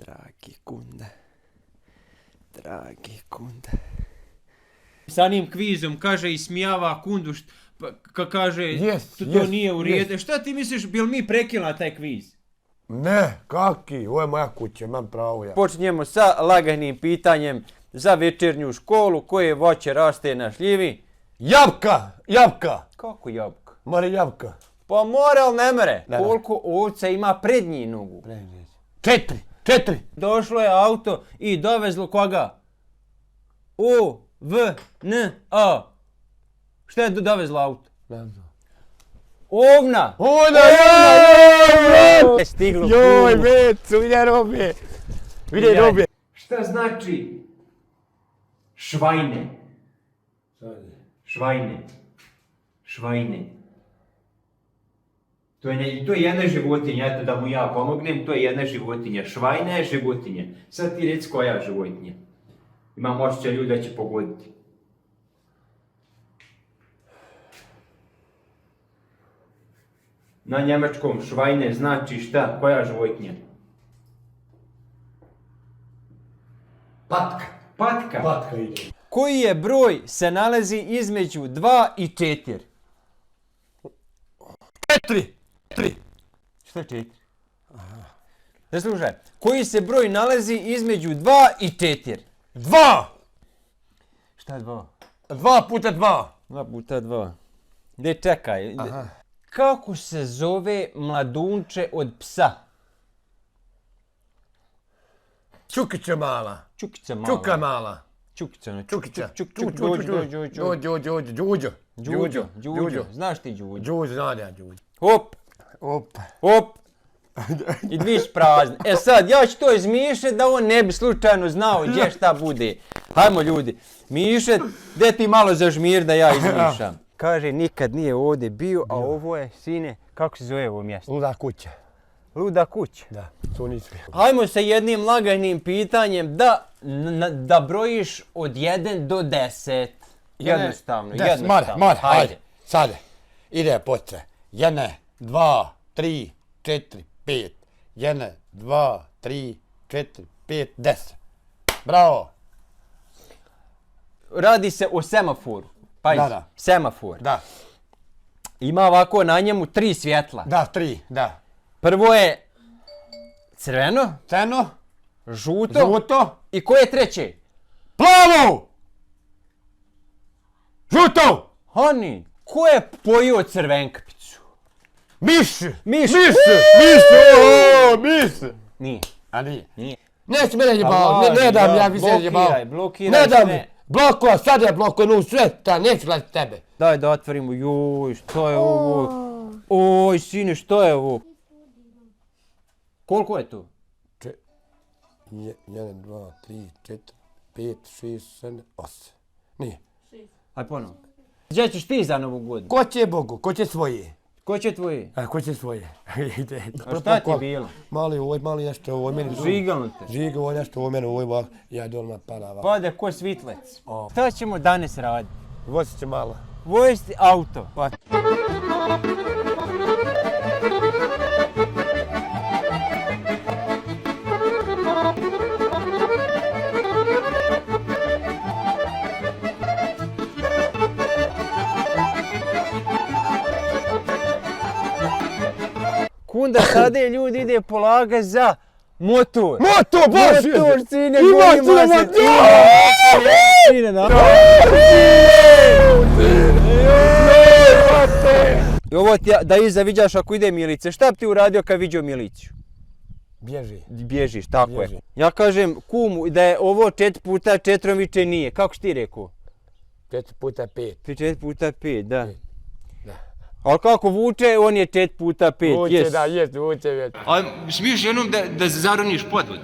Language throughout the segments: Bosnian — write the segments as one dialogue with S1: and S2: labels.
S1: Dragi Kunda.
S2: Sa njim kvizom kaže ismijava Kundu, kaže to nije u redu. Šta ti misliš, bil mi prekila taj kviz?
S3: Ne, kaki, ovo je moja kuća, imam pravo ja.
S1: Počinjemo sa laganim pitanjem za večernju školu. Koje voće raste na šljivi?
S3: Jabka!
S1: Kako jabka?
S3: More jabka.
S1: Pa more, ali ne mere.
S3: Da.
S1: Koliko ovca ima prednji nogu?
S3: 4.
S1: Došlo je auto i dovezlo koga? O-V-N-A. Šta je dovezlo auto?
S3: Ne znam.
S1: Ovna!
S3: Joj!
S1: Stiglo
S3: Joj,
S1: kumu.
S3: vecu, vide robije.
S2: Šta znači švajne? Švajne. To je jedna životinja, eto da mu ja pomognem, to je jedna životinja. Švajna je životinja. Sad ti reci koja životinja. Imam osjećaj ljudi da će pogoditi. Na njemačkom švajne znači šta? Koja životinja? Patka.
S3: Patka ide.
S1: Koji je broj se nalazi između 2 i 4?
S3: 4.
S1: Šta je 4? Ne slušaj. Koji se broj nalazi između 2 i 4?
S3: 2.
S1: Šta je 2?
S3: 2 puta 2.
S1: 2 puta 2. Gdje čekaj.
S3: Aha.
S1: Kako se zove mladunče od psa?
S3: Čukića mala.
S1: Čukica mala.
S3: Čuka mala.
S1: Čukica.
S3: Čukića.
S1: Đuđo. Znaš ti Đuđo?
S3: Đuđo, znam ja Đuđo.
S1: Hop. I dviš prazne. E sad, ja ću to izmišljati da on ne bi slučajno znao gdje šta bude. Hajmo ljudi. Mišet, gdje ti malo zažmir da ja izmišljam. Kaže, nikad nije ovdje bio, a ovo je, sine, kako se zove ovo mjesto?
S3: Luda kuća.
S1: Luda kuća.
S3: Da, to nisi.
S1: Hajmo sa jednim laganim pitanjem da brojiš od 1 do 10. Jednostavno.
S3: Mora, hajde. Sada. Ide potre. 1, 2, 3, 4, 5. 1, 2, 3, 4, 5, 10. Bravo.
S1: Radi se o semaforu. Pazi,
S3: Da.
S1: semafor.
S3: Da.
S1: Ima ovako na njemu 3 svjetla.
S3: Da, 3, da.
S1: Prvo je crveno,
S3: Crno,
S1: žuto i koje je treće?
S3: plavo, žuto,
S1: Hani, ko je pojio crvenkapicu?
S3: miš.
S1: Miš. Nije.
S3: A nije.
S1: Nije.
S3: Neće mene jebao, ne dam ja više jebao.
S1: Blokiraj
S3: Ne dam,
S1: sve.
S3: blokova, sad je blokova, sveta, neću gledati tebe.
S1: Daj da otvorimo, joj, što je ovo? Oj, sine, što je ovo? Koliko je to?
S3: 1, 2, 3, 4, 5, 6, 7, 8. Nije.
S1: Aj ponovno. Gdje ćeš ti za Novu godinu?
S3: Ko će Bogu, ko će svoje?
S1: Ko će tvoji?
S3: A ko će svoje? Ide.
S1: A šta ti bilo?
S3: Mali nešto, ovo je meni.
S1: Žigalno te.
S3: Žiga, ovo je nešto, ovo je meni, ovo je ja dolma parava.
S1: Pade ko svitlec. Šta ćemo danas raditi?
S3: Vozit će malo.
S1: Vojesti auto. Kunda sada je ljudi ide polaga za motor.
S3: Motor, Bože!
S1: Motor, sine,
S3: Ima
S1: bojima se.
S3: motor!
S1: Sine, da. I ovo ti da iza viđaš ako ide milice. Šta bi ti uradio kad vidio miliciju?
S3: Bježi.
S1: Bježiš, tako
S3: Bježi.
S1: je. Ja kažem kumu da je ovo 4 puta 4 viče nije. Kako si ti rekao?
S3: 4 puta 5.
S1: 4 puta 5, da.
S3: Da.
S1: Ali kako vuče, on je 4 puta 5.
S3: Vuče, da, jest, vuče, jest.
S2: A smiješ jednom da zaroniš podvod?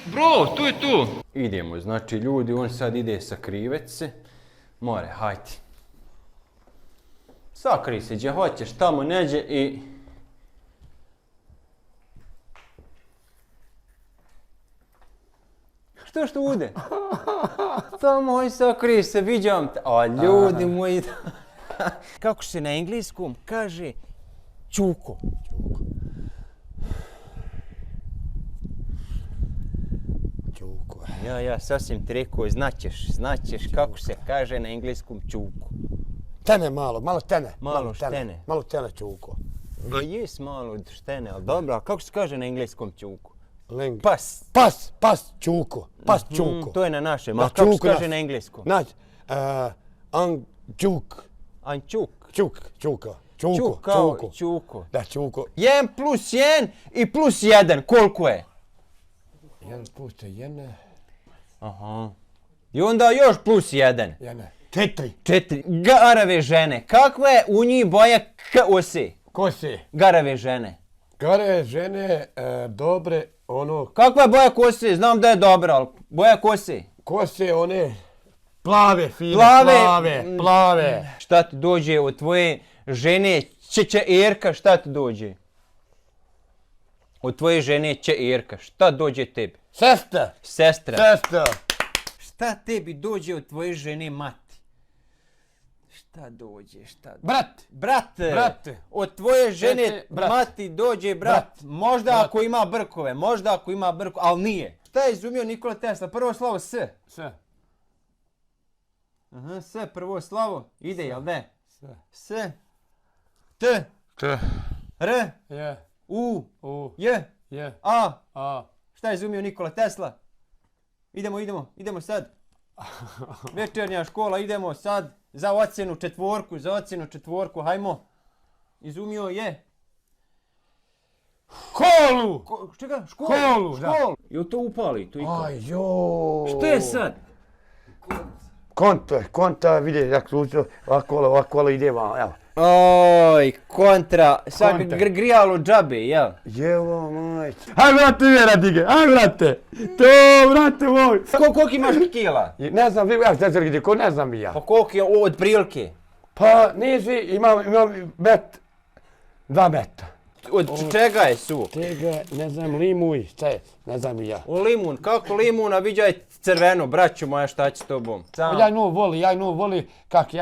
S2: Bro, to je to.
S1: Idemo, znači ljudi, on sad ide sakrivet se. More, hajde. Sakri se gdje hoćeš, tamo neđe i... Što ude? Tamo hoj sakri se, viđam te. A ljudi moji... Kako se na engleskom kaže čuko? Ja, sasvim ti rekao, znaćeš kako se kaže na engleskom čuku.
S3: Tene malo tene.
S1: Malo štene.
S3: Malo tene čuko.
S1: Jes malo od štene, ali dobro, a kako se kaže na engleskom čuku?
S3: Pas čuko. Pas čuko.
S1: To je na našem, a kako se kaže na engleskom?
S3: Znači, ančuk.
S1: Ančuk.
S3: Čuko.
S1: Čuko.
S3: Da, čuko.
S1: 1 plus 1 i plus 1, koliko je?
S3: 1 plus 1.
S1: Aha. I onda još plus 1. 4. Garave žene. Kakva je u njih boja kose?
S3: Kose.
S1: Garave žene.
S3: Garave žene, dobre, ono...
S1: Kakva je boja kose? Znam da je dobra, ali boja kose?
S3: Kose, one... Plave, fine, plave.
S1: Šta ti dođe od tvoje žene Erka, šta ti dođe? Od tvoje žene Erka, šta dođe tebi? Sestra. Šta tebi dođe od tvoje žene Mati? Šta dođe? Brat. Od tvoje žene Mati dođe brat. Možda ako ima brkove, ali nije. Šta je izumio Nikola Tesla? Prvo slovo S. Aha, S, prvo slovo. Ide, jel ne? S. T. R. U. J. A. Šta je izumio Nikola Tesla? Idemo sad. Večernja škola, idemo sad za ocjenu četvorku, hajmo. Izumio je.
S3: Školu!
S1: Čega?
S3: Školu, da.
S1: Jel to upali?
S3: Ajoj.
S1: Što je sad?
S3: Konta, vidi, jak slučio, ovako ide vam, evo.
S1: Oj, kontra, sad grijalo džabe, jel?
S3: Jevo, majče. Aj, brate, vjerati ga, aj, brate. To, brate moj.
S1: Koliko imaš kila?
S3: Ne znam, ne znam ja.
S1: Pa koliko je od prilike?
S3: Pa, nisi, imam 2 meta.
S1: Od čega je su?
S3: Tega, ne znam, limuj, šta je, ne znam i ja.
S1: O limun, kako limun, a viđaj crveno, braću moja, šta će s tobom?
S3: Ja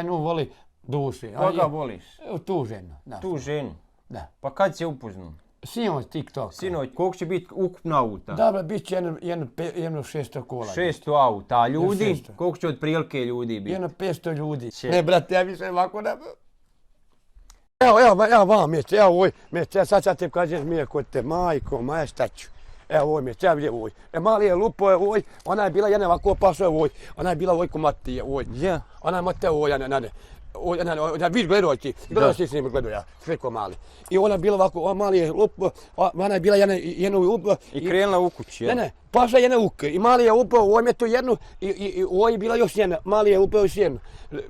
S3: nju voli duši.
S1: Koga voliš?
S3: Tu ženu.
S1: Tu ženu?
S3: Da.
S1: Pa kad se upoznao?
S3: Sinoć TikTok.
S1: Sinoć, koliko će biti ukupno auta?
S3: Dobro, bit će jedno 600 kola.
S1: 600 auta, a ljudi? Koliko će od prilike ljudi biti?
S3: Jedno 500 ljudi. Ne, brate, ja više ovako ne... Evo vam mječe, evo ovoj mječe, sad ću te kažem mije kod te, majko, maja šta ću. Evo ovoj mječe, evo gdje ovoj. Mali je lupo ovoj, ona je bila jedna ovako pašo ovoj, ona je bila ovoj ko Matije ovoj.
S1: Ja.
S3: Ona je Mateo ovoj, viš gledao ti, gledao si s njim gledao ja, sve ko mali. I ona je bila ovako, mali je lupo, ona je bila jedna lupo.
S1: I krenula u kući, jel?
S3: Ne, pašla jedna u i mali je upao, ovoj je to jednu i ovoj je bila još jedna, mali je upao još jednu.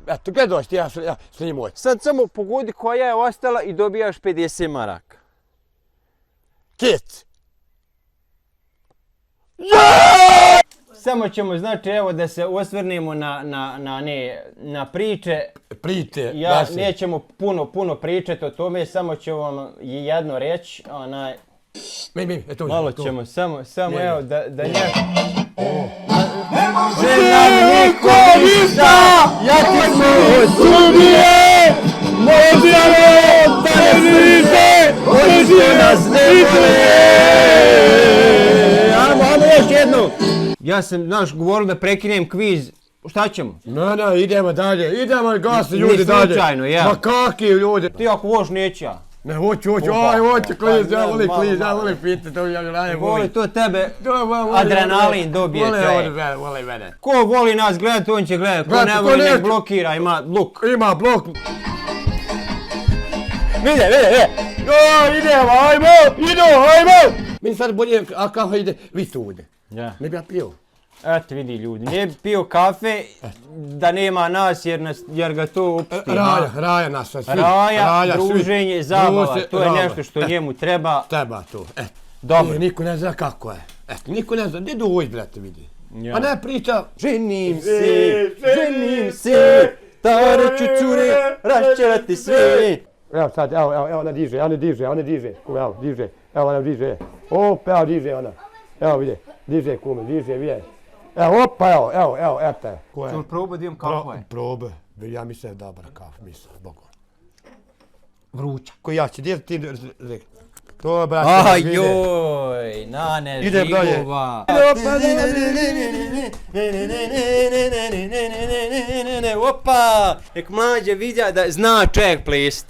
S3: Eto, gledao si ja s njim ovoj.
S1: Sad samo pogodi koja je ostala i dobijaš 50 maraka.
S3: Kec!
S1: Samo ćemo, znači, evo da se osvrnemo na priče. Nećemo puno pričati o tome, samo ću vam jedno reći, malo ćemo, samo evo da nešto... Ne može nam niko ništa, ja ti smo osudije, možemo da ne vidite, oni što nas ne vole. Ajmo još jednu. Ja sam, znaš, govorio da prekinem kviz. Šta ćemo?
S3: Ne, idemo dalje. Idemo gasi ljudi dalje.
S1: Ni slučajno, ja.
S3: Ma kakvi ljudi?
S1: Ti ako hoš, neću ja.
S3: Ne, hoću, kliz, ja volim pitati, to ja raje volim.
S1: Voli to tebe, adrenalin dobije čovjek.
S3: Voli mene.
S1: Ko voli nas gledati, on će gledati. Ko ne voli, nek blokira, ima blok.
S3: Ima blok.
S1: Vide.
S3: Idemo, ajmo! Meni sad bolje, a kafa ide, vi tu ide.
S1: Ja.
S3: Ne bi ja pio.
S1: Eto vidi ljudi, ne bi pio kafe da nema nas jer ga to upusti.
S3: Raja nas svi.
S1: Raja, druženje, zabava, to je nešto što njemu treba.
S3: Treba to,
S1: Dobro.
S3: Niko ne zna kako je. Niko ne zna, gdje dođi brate vidi. A ne priča.
S1: Ženim se, stare ću cure, rašćelati sve.
S3: Evo sad, evo ona diže. Evo ona diže. Opa, evo diže ona. Evo vidi, diže kume, vidi. Evo, opa, evo, eto.
S1: Ćemo probati da imam kakva je.
S3: Probe, ja mislim da je dobra kafa, mislim, bogom.
S1: Vruća.
S3: Koji ja ću, gdje ti rekao? To, brate,
S1: Aj
S3: vidi.
S1: joj, Nane
S3: Idem dalje.
S1: Žigova. Opa, nek mlađe vidja da zna čovjek plist.